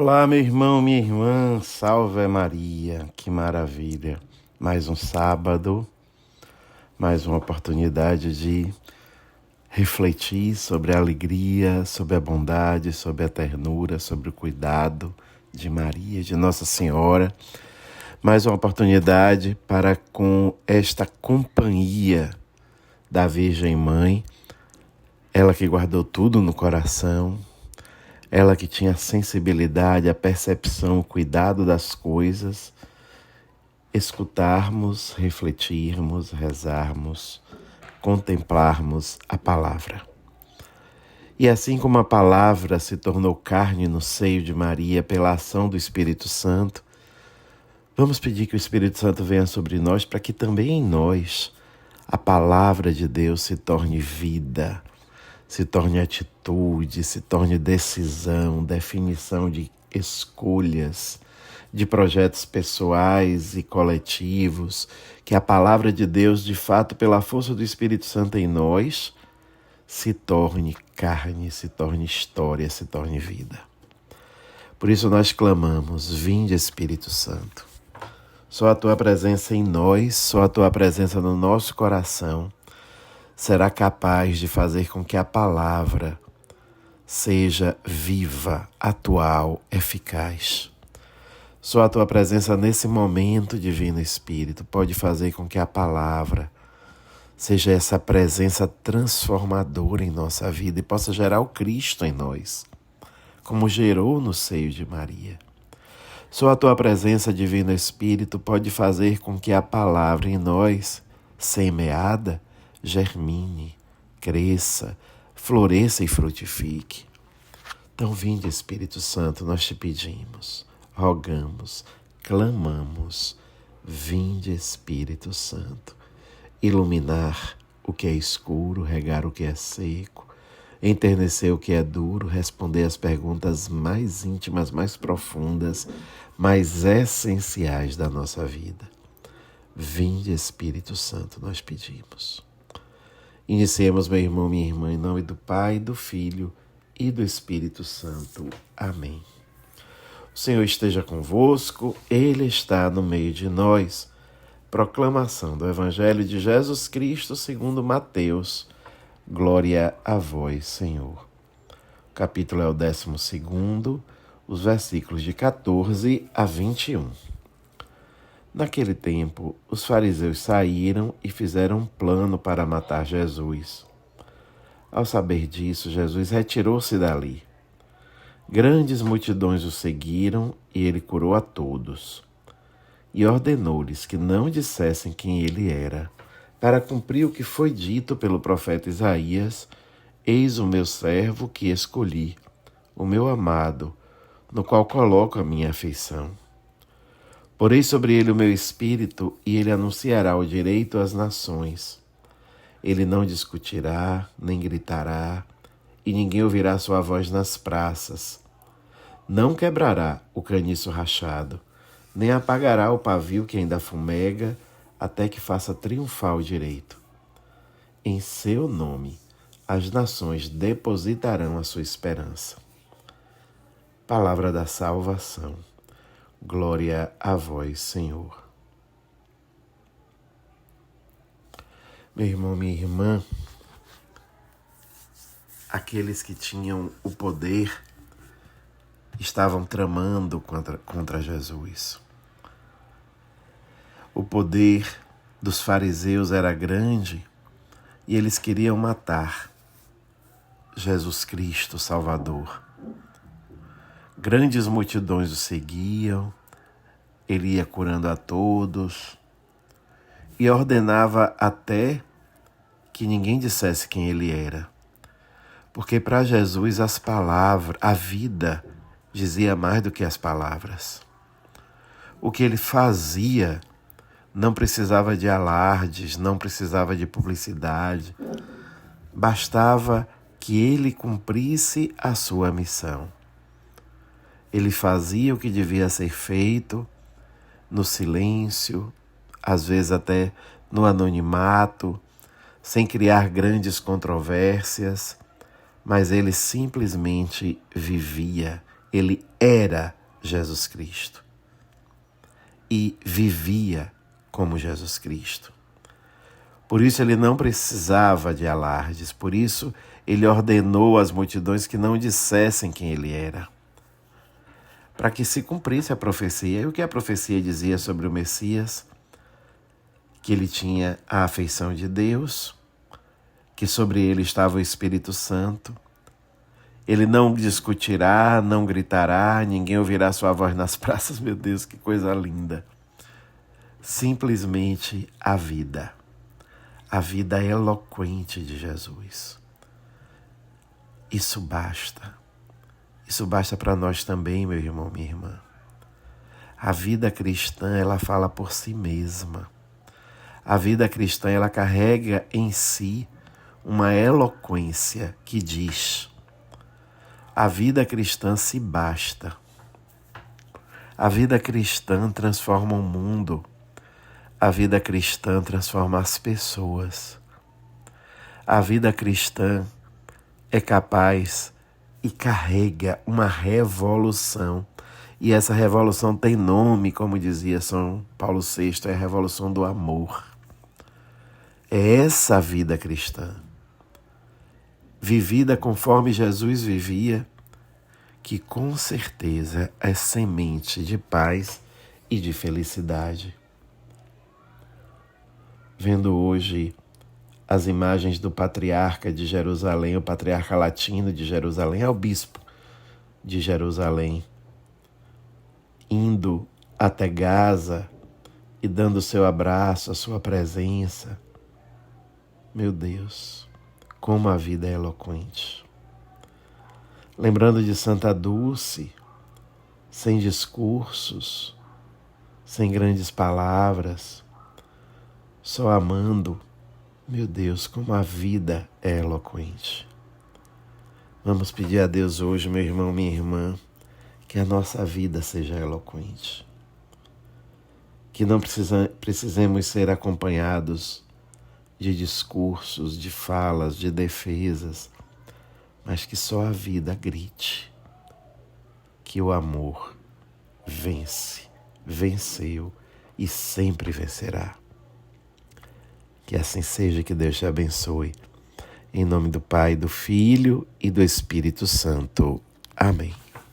Olá, meu irmão, minha irmã, salve Maria, que maravilha. Mais um sábado, mais uma oportunidade de refletir sobre a alegria, sobre a bondade, sobre a ternura, sobre o cuidado de Maria, de Nossa Senhora. Mais uma oportunidade para, com esta companhia da Virgem Mãe, ela que guardou tudo no coração, ela que tinha a sensibilidade, a percepção, o cuidado das coisas, escutarmos, refletirmos, rezarmos, contemplarmos a palavra. E assim como a palavra se tornou carne no seio de Maria pela ação do Espírito Santo, vamos pedir que o Espírito Santo venha sobre nós para que também em nós a palavra de Deus se torne vida, se torne atitude, se torne decisão, definição de escolhas, de projetos pessoais e coletivos, que a palavra de Deus, de fato, pela força do Espírito Santo em nós, se torne carne, se torne história, se torne vida. Por isso nós clamamos: vinde Espírito Santo. Só a tua presença em nós, só a tua presença no nosso coração será capaz de fazer com que a palavra seja viva, atual, eficaz. Só a tua presença nesse momento, Divino Espírito, pode fazer com que a palavra seja essa presença transformadora em nossa vida e possa gerar o Cristo em nós, como gerou no seio de Maria. Só a tua presença, Divino Espírito, pode fazer com que a palavra em nós, semeada, germine, cresça, floresça e frutifique. Então vinde, Espírito Santo, nós te pedimos, rogamos, clamamos, vinde, Espírito Santo, iluminar o que é escuro, regar o que é seco, enternecer o que é duro, responder as perguntas mais íntimas, mais profundas, mais essenciais da nossa vida. Vinde, Espírito Santo, nós pedimos. Iniciemos, meu irmão, minha irmã, em nome do Pai, do Filho e do Espírito Santo. Amém. O Senhor esteja convosco, Ele está no meio de nós. Proclamação do Evangelho de Jesus Cristo segundo Mateus. Glória a vós, Senhor. O capítulo é o 12, os versículos de 14 a 21. Naquele tempo, os fariseus saíram e fizeram um plano para matar Jesus. Ao saber disso, Jesus retirou-se dali. Grandes multidões o seguiram e ele curou a todos. E ordenou-lhes que não dissessem quem ele era, para cumprir o que foi dito pelo profeta Isaías: eis o meu servo que escolhi, o meu amado, no qual coloco a minha afeição. Porei sobre ele o meu espírito, e ele anunciará o direito às nações. Ele não discutirá, nem gritará, e ninguém ouvirá sua voz nas praças. Não quebrará o caniço rachado, nem apagará o pavio que ainda fumega, até que faça triunfar o direito. Em seu nome, as nações depositarão a sua esperança. Palavra da salvação. Glória a vós, Senhor. Meu irmão, minha irmã, aqueles que tinham o poder estavam tramando contra Jesus. O poder dos fariseus era grande e eles queriam matar Jesus Cristo, Salvador. Grandes multidões o seguiam, ele ia curando a todos e ordenava até que ninguém dissesse quem ele era. Porque para Jesus as palavras, a vida dizia mais do que as palavras. O que ele fazia não precisava de alardes, não precisava de publicidade. Bastava que ele cumprisse a sua missão. Ele fazia o que devia ser feito no silêncio, às vezes até no anonimato, sem criar grandes controvérsias, mas ele simplesmente vivia Ele era Jesus Cristo e vivia como Jesus Cristo. Por isso ele não precisava de alardes, por isso ele ordenou às multidões que não dissessem quem ele era, para que se cumprisse a profecia. E o que a profecia dizia sobre o Messias? Que ele tinha a afeição de Deus, que sobre ele estava o Espírito Santo. Ele não discutirá, não gritará, ninguém ouvirá sua voz nas praças. Meu Deus, que coisa linda! Simplesmente a vida eloquente de Jesus. Isso basta. Isso basta para nós também, meu irmão, minha irmã. A vida cristã, ela fala por si mesma. A vida cristã, ela carrega em si uma eloquência que diz: a vida cristã se basta. A vida cristã transforma o mundo. A vida cristã transforma as pessoas. A vida cristã é capaz e carrega uma revolução. E essa revolução tem nome, como dizia São Paulo VI, é a revolução do amor. É essa a vida cristã, vivida conforme Jesus vivia, que com certeza é semente de paz e de felicidade. Vendo hoje as imagens do patriarca de Jerusalém, o patriarca latino de Jerusalém, é o bispo de Jerusalém, indo até Gaza e dando seu abraço, a sua presença. Meu Deus, como a vida é eloquente. Lembrando de Santa Dulce, sem discursos, sem grandes palavras, só amando. Meu Deus, como a vida é eloquente. Vamos pedir a Deus hoje, meu irmão, minha irmã, que a nossa vida seja eloquente. Que não precisemos ser acompanhados de discursos, de falas, de defesas, mas que só a vida grite que o amor vence, venceu e sempre vencerá. Que assim seja, que Deus te abençoe. Em nome do Pai, do Filho e do Espírito Santo. Amém.